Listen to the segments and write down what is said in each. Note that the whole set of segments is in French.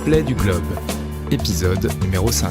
plaies du globe, épisode numéro 5.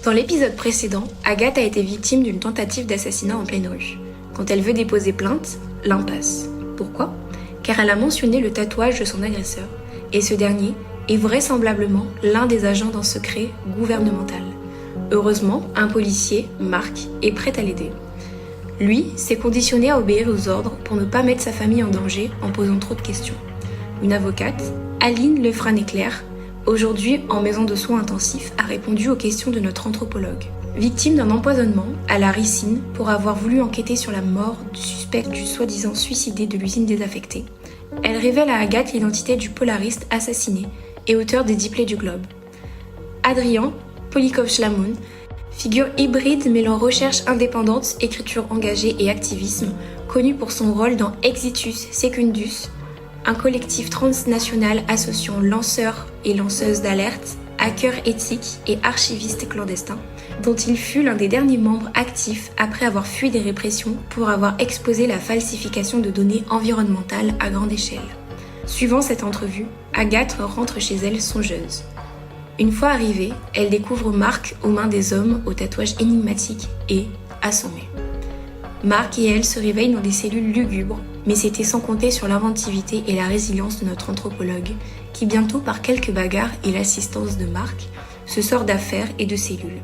Dans l'épisode précédent, Agathe a été victime d'une tentative d'assassinat en pleine rue. Quand elle veut déposer plainte, l'impasse. Pourquoi ? Car elle a mentionné le tatouage de son agresseur, et ce dernier est vraisemblablement l'un des agents d'un secret gouvernemental. Heureusement, un policier, Marc, est prêt à l'aider. Lui s'est conditionné à obéir aux ordres pour ne pas mettre sa famille en danger en posant trop de questions. Une avocate, Aline Lefranc-Éclair, aujourd'hui en maison de soins intensifs, a répondu aux questions de notre anthropologue. Victime d'un empoisonnement à la ricine pour avoir voulu enquêter sur la mort du suspect du soi-disant suicidé de l'usine désaffectée, elle révèle à Agathe l'identité du polariste assassiné et auteur des 10 plaies du globe. Adrian Polikov-Schlamoun, figure hybride mêlant recherche indépendante, écriture engagée et activisme, connu pour son rôle dans Exitus Secundus, un collectif transnational associant lanceurs et lanceuses d'alerte, hackers éthiques et archivistes clandestins, dont il fut l'un des derniers membres actifs après avoir fui des répressions pour avoir exposé la falsification de données environnementales à grande échelle. Suivant cette entrevue, Agathe rentre chez elle songeuse. Une fois arrivée, elle découvre Marc aux mains des hommes au tatouage énigmatique et assommé. Marc et elle se réveillent dans des cellules lugubres, mais c'était sans compter sur l'inventivité et la résilience de notre anthropologue, qui bientôt, par quelques bagarres et l'assistance de Marc, se sort d'affaires et de cellules.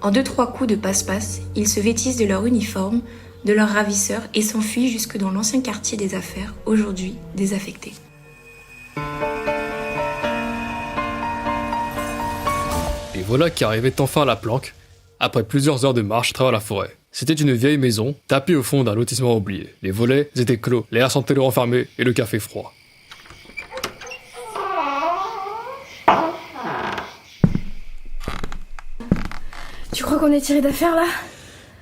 En 2-3 coups de passe-passe, ils se vêtissent de leur uniforme, de leurs ravisseurs et s'enfuient jusque dans l'ancien quartier des affaires, aujourd'hui désaffecté. Et voilà qu'arrivait enfin la planque, après plusieurs heures de marche à travers la forêt. C'était une vieille maison, tapie au fond d'un lotissement oublié. Les volets étaient clos, l'air sentait le renfermé et le café froid. Tu crois qu'on est tiré d'affaire là ?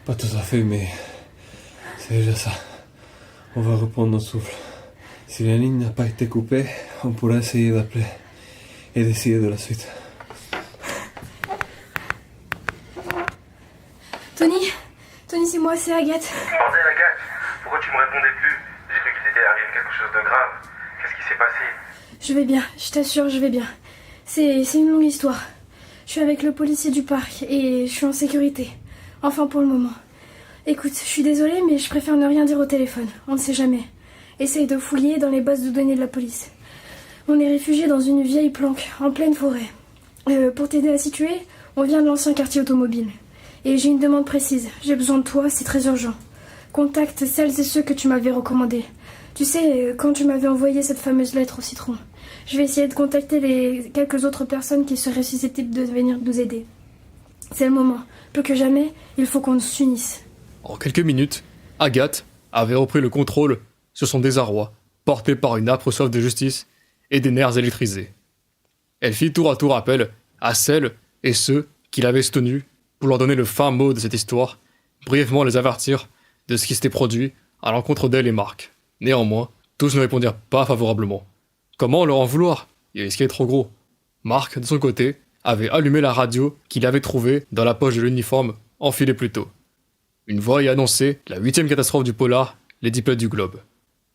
Pas tout à fait, mais c'est déjà ça. On va reprendre notre souffle. Si la ligne n'a pas été coupée, on pourra essayer d'appeler et décider de la suite. Tony, c'est moi, c'est Agathe. Bordel, Agathe, pourquoi tu me répondais plus ? J'ai cru qu'il t'était arrivé quelque chose de grave. Qu'est-ce qui s'est passé ? Je vais bien, je t'assure, je vais bien. C'est une longue histoire. Je suis avec le policier du parc et je suis en sécurité. Enfin, pour le moment. Écoute, je suis désolée, mais je préfère ne rien dire au téléphone. On ne sait jamais. Essaye de fouiller dans les bases de données de la police. On est réfugiés dans une vieille planque, en pleine forêt. Pour t'aider à situer, on vient de l'ancien quartier automobile. Et j'ai une demande précise. J'ai besoin de toi, c'est très urgent. Contacte celles et ceux que tu m'avais recommandés. Tu sais, quand tu m'avais envoyé cette fameuse lettre au citron. Je vais essayer de contacter les quelques autres personnes qui seraient susceptibles de venir nous aider. C'est le moment. Plus que jamais, il faut qu'on s'unisse. En quelques minutes, Agathe avait repris le contrôle sur son désarroi, porté par une âpre soif de justice et des nerfs électrisés. Elle fit tour à tour appel à celles et ceux qui l'avaient soutenue pour leur donner le fin mot de cette histoire, brièvement les avertir de ce qui s'était produit à l'encontre d'elle et Marc. Néanmoins, tous ne répondirent pas favorablement. Comment leur en vouloir ? Il risquait trop gros. Marc, de son côté, avait allumé la radio qu'il avait trouvée dans la poche de l'uniforme enfilé plus tôt. Une voix y annonçait la 8e catastrophe du polar, les 10 plaies du globe.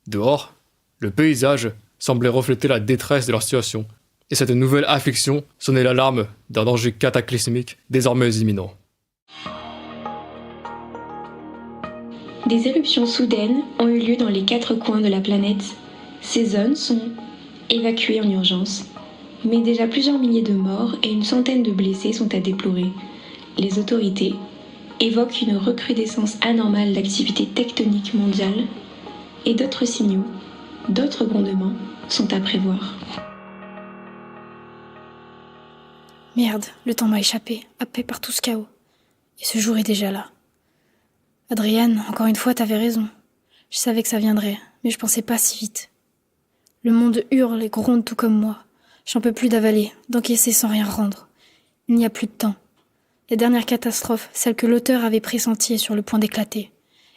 Dehors, le paysage semblait refléter la détresse de leur situation, et cette nouvelle affliction sonnait l'alarme d'un danger cataclysmique désormais imminent. Des éruptions soudaines ont eu lieu dans les 4 coins de la planète. Ces zones sont évacuées en urgence, mais déjà plusieurs milliers de morts et une centaine de blessés sont à déplorer. Les autorités évoquent une recrudescence anormale d'activité tectonique mondiale et d'autres signaux, d'autres grondements sont à prévoir. Merde, le temps m'a échappé, happé par tout ce chaos. Et ce jour est déjà là. Adrienne, encore une fois, t'avais raison. Je savais que ça viendrait, mais je pensais pas si vite. Le monde hurle et gronde tout comme moi. J'en peux plus d'avaler, d'encaisser sans rien rendre. Il n'y a plus de temps. La dernière catastrophe, celle que l'auteur avait pressentie, est sur le point d'éclater.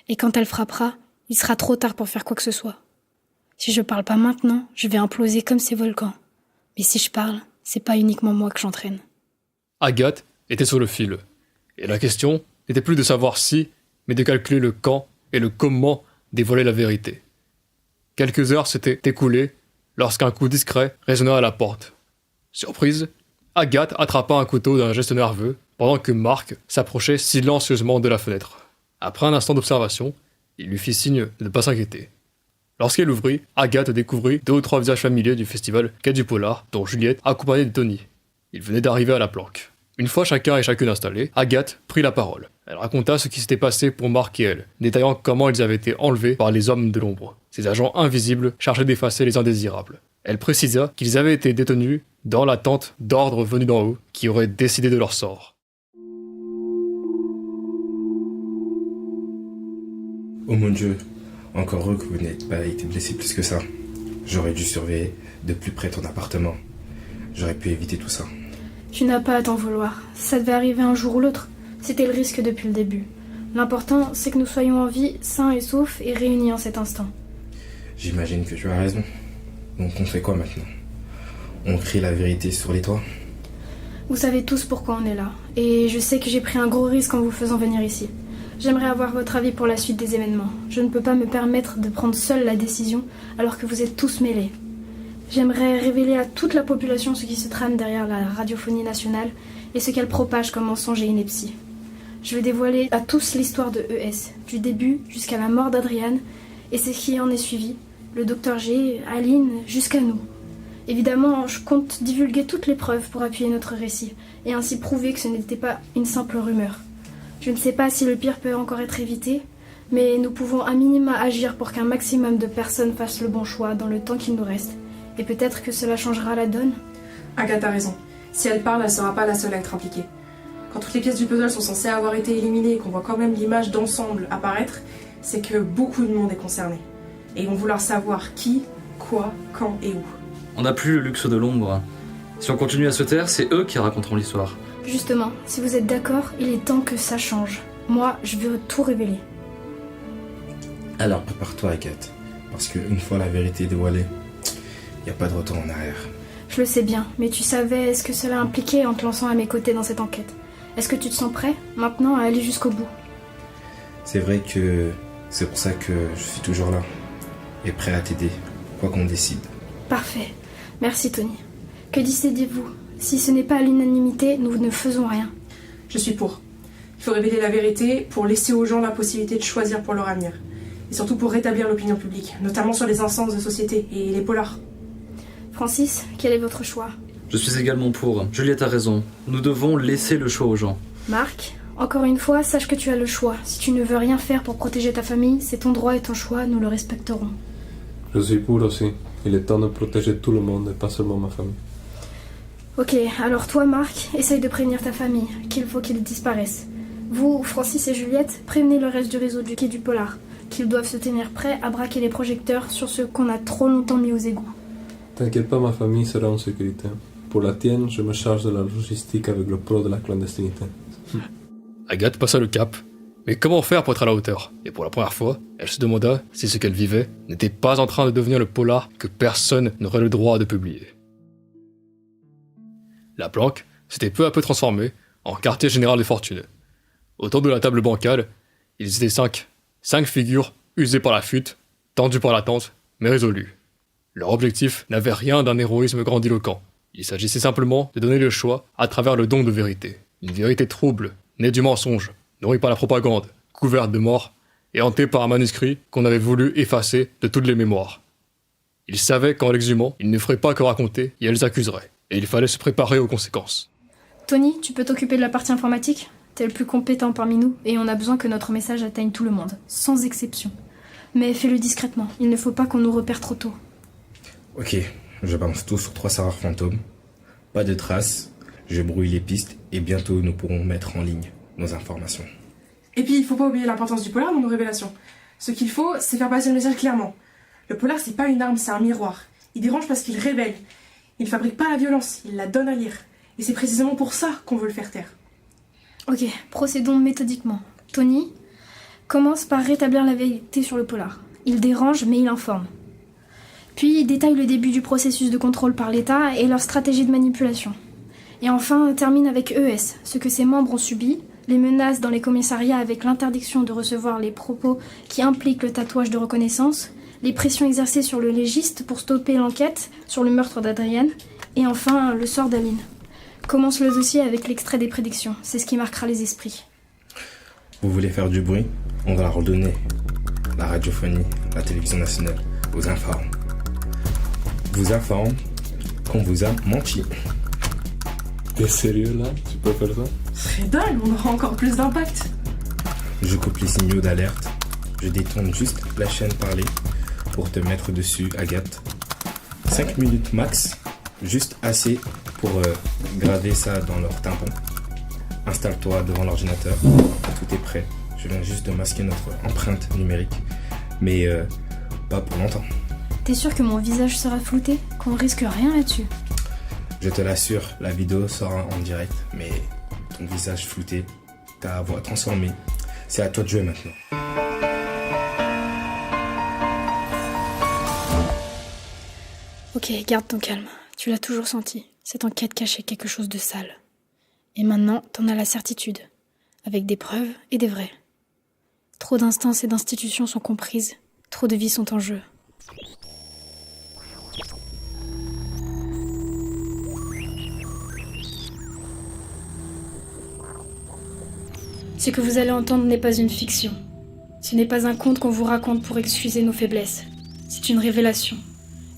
Et quand elle frappera, il sera trop tard pour faire quoi que ce soit. Si je parle pas maintenant, je vais imploser comme ces volcans. Mais si je parle, c'est pas uniquement moi que j'entraîne. Agathe était sur le fil. Et la question n'était plus de savoir si, mais de calculer le quand et le comment dévoiler la vérité. Quelques heures s'étaient écoulées lorsqu'un coup discret résonna à la porte. Surprise, Agathe attrapa un couteau d'un geste nerveux pendant que Marc s'approchait silencieusement de la fenêtre. Après un instant d'observation, il lui fit signe de ne pas s'inquiéter. Lorsqu'elle ouvrit, Agathe découvrit 2 ou 3 visages familiers du festival Quai du Polar, dont Juliette, accompagnée de Tony. Ils venaient d'arriver à la planque. Une fois chacun et chacune installés, Agathe prit la parole. Elle raconta ce qui s'était passé pour Marc et elle, détaillant comment ils avaient été enlevés par les hommes de l'ombre. Ces agents invisibles chargés d'effacer les indésirables. Elle précisa qu'ils avaient été détenus dans l'attente d'ordres venus d'en haut qui auraient décidé de leur sort. Oh mon Dieu, encore heureux que vous n'ayez pas été blessé plus que ça. J'aurais dû surveiller de plus près ton appartement. J'aurais pu éviter tout ça. Tu n'as pas à t'en vouloir. Ça devait arriver un jour ou l'autre. C'était le risque depuis le début. L'important, c'est que nous soyons en vie, sains et saufs, et réunis en cet instant. J'imagine que tu as raison. Donc on fait quoi maintenant? On crie la vérité sur les toits? Vous savez tous pourquoi on est là. Et je sais que j'ai pris un gros risque en vous faisant venir ici. J'aimerais avoir votre avis pour la suite des événements. Je ne peux pas me permettre de prendre seule la décision alors que vous êtes tous mêlés. J'aimerais révéler à toute la population ce qui se trame derrière la radiophonie nationale et ce qu'elle propage comme mensonge et ineptie. Je vais dévoiler à tous l'histoire de ES, du début jusqu'à la mort d'Adriane et ce qui en est suivi, le Dr G, Aline, jusqu'à nous. Évidemment, je compte divulguer toutes les preuves pour appuyer notre récit et ainsi prouver que ce n'était pas une simple rumeur. Je ne sais pas si le pire peut encore être évité, mais nous pouvons à minima agir pour qu'un maximum de personnes fassent le bon choix dans le temps qu'il nous reste. Et peut-être que cela changera la donne. Agathe a raison. Si elle parle, elle sera pas la seule à être impliquée. Quand toutes les pièces du puzzle sont censées avoir été éliminées et qu'on voit quand même l'image d'ensemble apparaître, c'est que beaucoup de monde est concerné. Et ils vont vouloir savoir qui, quoi, quand et où. On n'a plus le luxe de l'ombre. Si on continue à se taire, c'est eux qui raconteront l'histoire. Justement, si vous êtes d'accord, il est temps que ça change. Moi, je veux tout révéler. Alors prépare-toi Agathe, parce qu'une fois la vérité dévoilée, il n'y a pas de retour en arrière. Je le sais bien, mais tu savais ce que cela impliquait en te lançant à mes côtés dans cette enquête. Est-ce que tu te sens prêt, maintenant, à aller jusqu'au bout? C'est vrai que c'est pour ça que je suis toujours là, et prêt à t'aider, quoi qu'on décide. Parfait. Merci Tony. Que décidez-vous? Si ce n'est pas à l'unanimité, nous ne faisons rien. Je suis pour. Il faut révéler la vérité pour laisser aux gens la possibilité de choisir pour leur avenir. Et surtout pour rétablir l'opinion publique, notamment sur les instances de société et les polars. Francis, quel est votre choix? Je suis également pour. Juliette a raison. Nous devons laisser le choix aux gens. Marc, encore une fois, sache que tu as le choix. Si tu ne veux rien faire pour protéger ta famille, c'est ton droit et ton choix, nous le respecterons. Je suis pour aussi. Il est temps de protéger tout le monde et pas seulement ma famille. Ok, alors toi, Marc, essaye de prévenir ta famille, qu'il faut qu'ils disparaissent. Vous, Francis et Juliette, prévenez le reste du réseau du Quai du Polar, qu'ils doivent se tenir prêts à braquer les projecteurs sur ceux qu'on a trop longtemps mis aux égouts. T'inquiète pas, ma famille sera en sécurité. Pour la tienne, je me charge de la logistique avec le pro de la clandestinité. Agathe passa le cap. Mais comment faire pour être à la hauteur? Et pour la première fois, elle se demanda si ce qu'elle vivait n'était pas en train de devenir le polar que personne n'aurait le droit de publier. La planque s'était peu à peu transformée en quartier général des fortunes. Autour de la table bancale, ils étaient 5. 5 figures usées par la fuite, tendues par l'attente, mais résolues. Leur objectif n'avait rien d'un héroïsme grandiloquent. Il s'agissait simplement de donner le choix à travers le don de vérité. Une vérité trouble, née du mensonge, nourrie par la propagande, couverte de mort, et hantée par un manuscrit qu'on avait voulu effacer de toutes les mémoires. Ils savaient qu'en l'exhumant, ils ne feraient pas que raconter, et elles accuseraient. Et il fallait se préparer aux conséquences. Tony, tu peux t'occuper de la partie informatique? T'es le plus compétent parmi nous, et on a besoin que notre message atteigne tout le monde, sans exception. Mais fais-le discrètement, il ne faut pas qu'on nous repère trop tôt. Ok, je balance tout sur 3 serveurs fantômes. Pas de traces, je brouille les pistes et bientôt nous pourrons mettre en ligne nos informations. Et puis il faut pas oublier l'importance du polar dans nos révélations. Ce qu'il faut, c'est faire passer le message clairement. Le polar, c'est pas une arme, c'est un miroir. Il dérange parce qu'il révèle. Il fabrique pas la violence, il la donne à lire. Et c'est précisément pour ça qu'on veut le faire taire. Ok, procédons méthodiquement. Tony, commence par rétablir la vérité sur le polar. Il dérange, mais il informe. Puis il détaille le début du processus de contrôle par l'État et leur stratégie de manipulation. Et enfin, termine avec ES, ce que ses membres ont subi, les menaces dans les commissariats avec l'interdiction de recevoir les propos qui impliquent le tatouage de reconnaissance, les pressions exercées sur le légiste pour stopper l'enquête sur le meurtre d'Adrienne, et enfin le sort d'Aline. Commence le dossier avec l'extrait des prédictions, c'est ce qui marquera les esprits. Vous voulez faire du bruit? On va la redonner. La radiophonie, la télévision nationale, vous informe. Vous informe qu'on vous a menti. T'es sérieux là? Tu peux faire ça? Ce serait dingue, on aura encore plus d'impact. Je coupe les signaux d'alerte. Je détourne juste la chaîne parlée pour te mettre dessus, Agathe. 5 minutes max, juste assez pour graver ça dans leur tympan. Installe-toi devant l'ordinateur, tout est prêt. Je viens juste de masquer notre empreinte numérique, mais pas pour longtemps. T'es sûr que mon visage sera flouté? Qu'on risque rien là-dessus? Je te l'assure, la vidéo sera en direct, mais ton visage flouté, ta voix transformée, c'est à toi de jouer maintenant. Ok, garde ton calme. Tu l'as toujours senti. Cette enquête cachait quelque chose de sale. Et maintenant, t'en as la certitude. Avec des preuves et des vrais. Trop d'instances et d'institutions sont comprises. Trop de vies sont en jeu. Ce que vous allez entendre n'est pas une fiction. Ce n'est pas un conte qu'on vous raconte pour excuser nos faiblesses. C'est une révélation.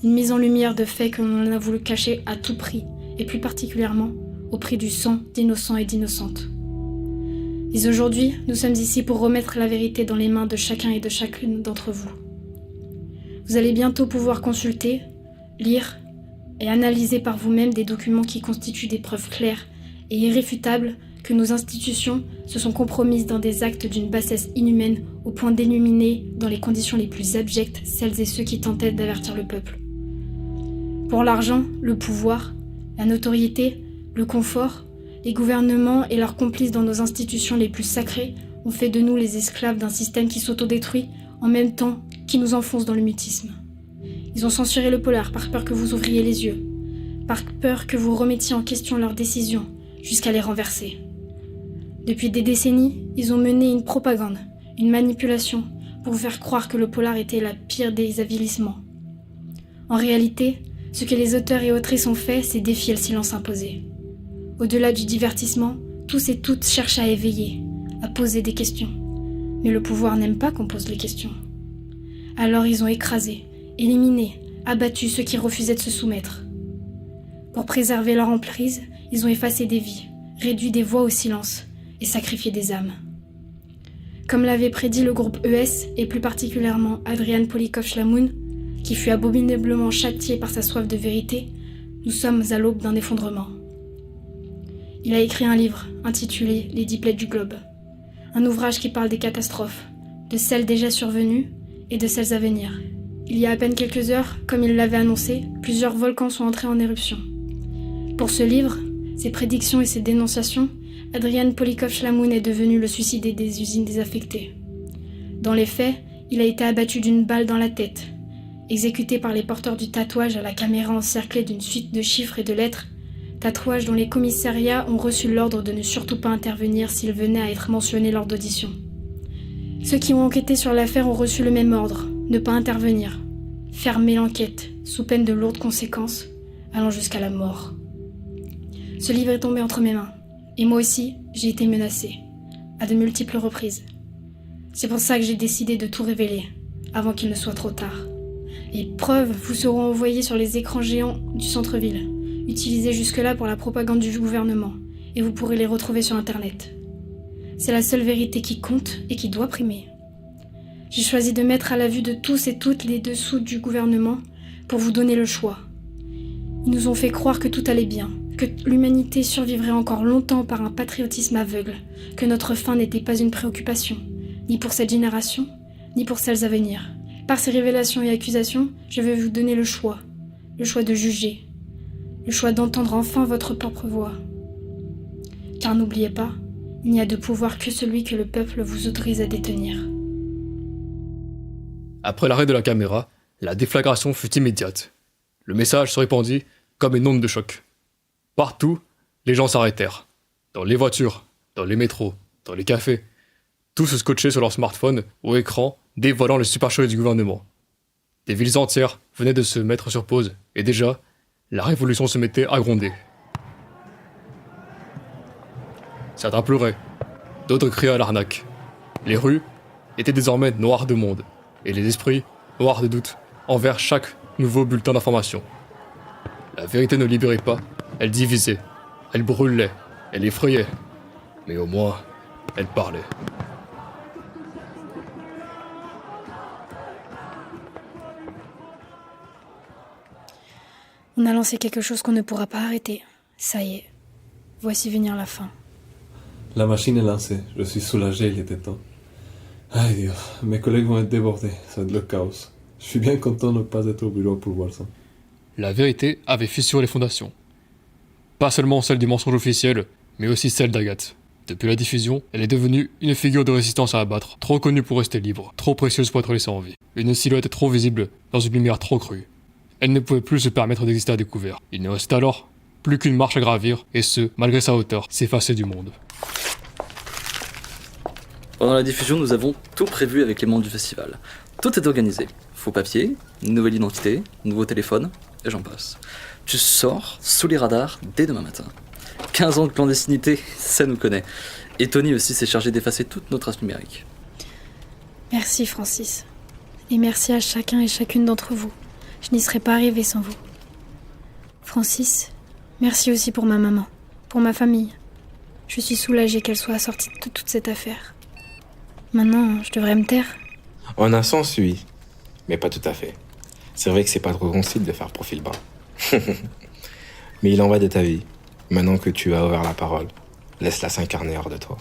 Une mise en lumière de faits que l'on a voulu cacher à tout prix, et plus particulièrement au prix du sang d'innocents et d'innocentes. Mais aujourd'hui, nous sommes ici pour remettre la vérité dans les mains de chacun et de chacune d'entre vous. Vous allez bientôt pouvoir consulter, lire et analyser par vous-même des documents qui constituent des preuves claires et irréfutables que nos institutions se sont compromises dans des actes d'une bassesse inhumaine au point d'éliminer dans les conditions les plus abjectes celles et ceux qui tentaient d'avertir le peuple. Pour l'argent, le pouvoir, la notoriété, le confort, les gouvernements et leurs complices dans nos institutions les plus sacrées ont fait de nous les esclaves d'un système qui s'autodétruit en même temps qui nous enfonce dans le mutisme. Ils ont censuré le polar par peur que vous ouvriez les yeux, par peur que vous remettiez en question leurs décisions, jusqu'à les renverser. Depuis des décennies, ils ont mené une propagande, une manipulation, pour vous faire croire que le polar était la pire des avilissements. En réalité, ce que les auteurs et autrices ont fait, c'est défier le silence imposé. Au-delà du divertissement, tous et toutes cherchent à éveiller, à poser des questions. Mais le pouvoir n'aime pas qu'on pose les questions. Alors ils ont écrasé, éliminé, abattu ceux qui refusaient de se soumettre. Pour préserver leur emprise, ils ont effacé des vies, réduit des voix au silence et sacrifié des âmes. Comme l'avait prédit le groupe ES, et plus particulièrement Adrian Polikov-Schlamoun, qui fut abominablement châtié par sa soif de vérité, nous sommes à l'aube d'un effondrement. Il a écrit un livre intitulé « Les 10 plaies du globe », un ouvrage qui parle des catastrophes, de celles déjà survenues et de celles à venir. Il y a à peine quelques heures, comme il l'avait annoncé, plusieurs volcans sont entrés en éruption. Pour ce livre, ses prédictions et ses dénonciations, Adrian Polikov-Schlamoun est devenu le suicidé des usines désaffectées. Dans les faits, il a été abattu d'une balle dans la tête, exécuté par les porteurs du tatouage à la caméra encerclée d'une suite de chiffres et de lettres, tatouage dont les commissariats ont reçu l'ordre de ne surtout pas intervenir s'il venait à être mentionné lors d'audition. Ceux qui ont enquêté sur l'affaire ont reçu le même ordre, ne pas intervenir, fermer l'enquête, sous peine de lourdes conséquences, allant jusqu'à la mort. Ce livre est tombé entre mes mains, et moi aussi, j'ai été menacée, à de multiples reprises. C'est pour ça que j'ai décidé de tout révéler, avant qu'il ne soit trop tard. Les preuves vous seront envoyées sur les écrans géants du centre-ville, utilisés jusque-là pour la propagande du gouvernement, et vous pourrez les retrouver sur Internet. C'est la seule vérité qui compte et qui doit primer. J'ai choisi de mettre à la vue de tous et toutes les dessous du gouvernement pour vous donner le choix. Ils nous ont fait croire que tout allait bien, que l'humanité survivrait encore longtemps par un patriotisme aveugle, que notre fin n'était pas une préoccupation, ni pour cette génération, ni pour celles à venir. Par ces révélations et accusations, je vais vous donner le choix de juger, le choix d'entendre enfin votre propre voix. Car n'oubliez pas, il n'y a de pouvoir que celui que le peuple vous autorise à détenir. Après l'arrêt de la caméra, La déflagration fut immédiate. Le message se répandit comme une onde de choc. Partout, les gens s'arrêtèrent. Dans les voitures, dans les métros, dans les cafés. Tous se scotchaient sur leur smartphone ou écran, dévoilant les supercheries du gouvernement. Des villes entières venaient de se mettre sur pause, et déjà, la révolution se mettait à gronder. Certains pleuraient, d'autres criaient à l'arnaque. Les rues étaient désormais noires de monde, et les esprits noirs de doute envers chaque nouveau bulletin d'information. La vérité ne libérait pas, elle divisait, elle brûlait, elle effrayait, mais au moins, elle parlait. On a lancé quelque chose qu'on ne pourra pas arrêter. Ça y est. Voici venir la fin. La machine est lancée. Je suis soulagé, il était temps. Aïe Dieu, mes collègues vont être débordés. Ça va être le chaos. Je suis bien content de ne pas être au bureau pour voir ça. La vérité avait fissuré les fondations. Pas seulement celle du mensonge officiel, mais aussi celle d'Agathe. Depuis la diffusion, elle est devenue une figure de résistance à abattre, trop connue pour rester libre, trop précieuse pour être laissée en vie. Une silhouette trop visible, dans une lumière trop crue. Elle ne pouvait plus se permettre d'exister à découvert. Il ne restait alors plus qu'une marche à gravir, et ce, malgré sa hauteur, s'effacer du monde. Pendant la diffusion, nous avons tout prévu avec les membres du festival. Tout est organisé. Faux papier, nouvelle identité, nouveau téléphone, et j'en passe. Tu sors sous les radars dès demain matin. 15 ans de clandestinité, ça nous connaît. Et Tony aussi s'est chargé d'effacer toutes nos traces numériques. Merci Francis. Et merci à chacun et chacune d'entre vous. Je n'y serais pas arrivée sans vous. Francis, merci aussi pour ma maman, pour ma famille. Je suis soulagée qu'elle soit sortie de toute cette affaire. Maintenant, je devrais me taire. En un sens, oui, mais pas tout à fait. C'est vrai que c'est pas trop ton style de faire profil bas. Mais il en va de ta vie. Maintenant que tu as ouvert la parole, laisse-la s'incarner hors de toi.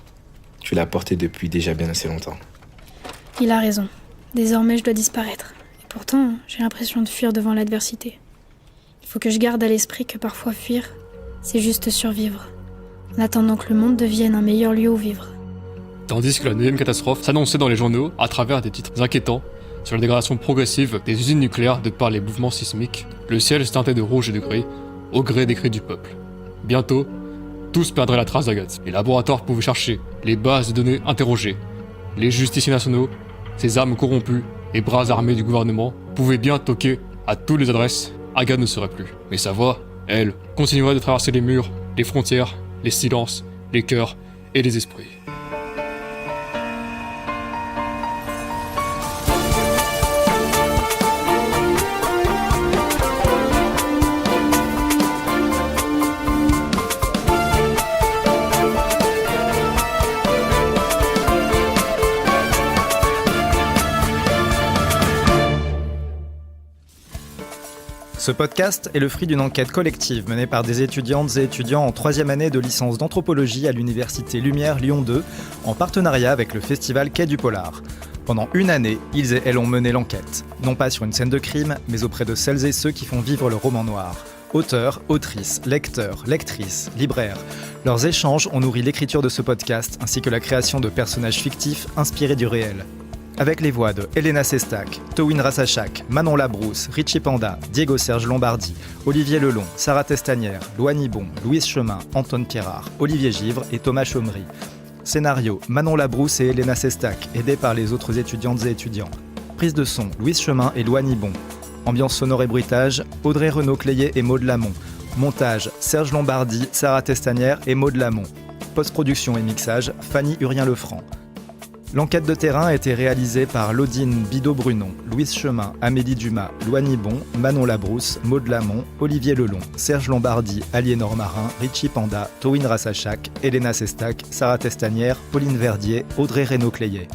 Tu l'as portée depuis déjà bien assez longtemps. Il a raison. Désormais, je dois disparaître. Et pourtant, j'ai l'impression de fuir devant l'adversité. Il faut que je garde à l'esprit que parfois fuir, c'est juste survivre. En attendant que le monde devienne un meilleur lieu où vivre. Tandis que la 9e catastrophe s'annonçait dans les journaux à travers des titres inquiétants sur la dégradation progressive des usines nucléaires de par les mouvements sismiques, le ciel se teintait de rouge et de gris, au gré des cris du peuple. Bientôt, tous perdraient la trace d'Agathe. Les laboratoires pouvaient chercher, les bases de données interrogées. Les justiciers nationaux, ces armes corrompues et bras armés du gouvernement pouvaient bien toquer à toutes les adresses. Agathe ne serait plus. Mais sa voix, elle, continuerait de traverser les murs, les frontières, les silences, les cœurs et les esprits. Ce podcast est le fruit d'une enquête collective menée par des étudiantes et étudiants en 3e année de licence d'anthropologie à l'université Lumière Lyon 2, en partenariat avec le festival Quai du Polar. Pendant une année, ils et elles ont mené l'enquête, non pas sur une scène de crime, mais auprès de celles et ceux qui font vivre le roman noir. Auteurs, autrices, lecteurs, lectrices, libraires. Leurs échanges ont nourri l'écriture de ce podcast, ainsi que la création de personnages fictifs inspirés du réel. Avec les voix de Elena Sestak, Towin Rassachak, Manon Labrousse, Richie Panda, Diego Serge Lombardi, Olivier Lelon, Sarah Testanière, Loanie Bon, Louise Chemin, Antoine Pierrard, Olivier Givre et Thomas Chaumery. Scénario, Manon Labrousse et Elena Sestak, aidés par les autres étudiantes et étudiants. Prise de son, Louise Chemin et Loanie Bon. Ambiance sonore et bruitage, Audrey Renaud-Cléier et Maud Lamont. Montage, Serge Lombardi, Sarah Testanière et Maud Lamont. Post-production et mixage, Fanny Urien-Lefranc. L'enquête de terrain a été réalisée par Laudine Bidot-Brunon, Louise Chemin, Amélie Dumas, Loanie Bon, Manon Labrousse, Maud Lamont, Olivier Lelon, Serge Lombardi, Aliénor Marin, Richie Panda, Towin Rassachak, Elena Sestak, Sarah Testanière, Pauline Verdier, Audrey Renaud-Cléier.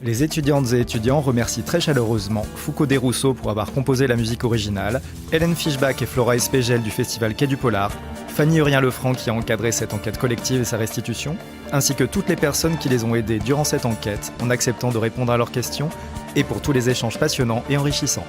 Les étudiantes et étudiants remercient très chaleureusement Foucault Desrousseaux pour avoir composé la musique originale, Hélène Fischbach et Flora Espégel du festival Quai du Polar, Fanny Urien-Lefranc qui a encadré cette enquête collective et sa restitution, ainsi que toutes les personnes qui les ont aidés durant cette enquête en acceptant de répondre à leurs questions et pour tous les échanges passionnants et enrichissants.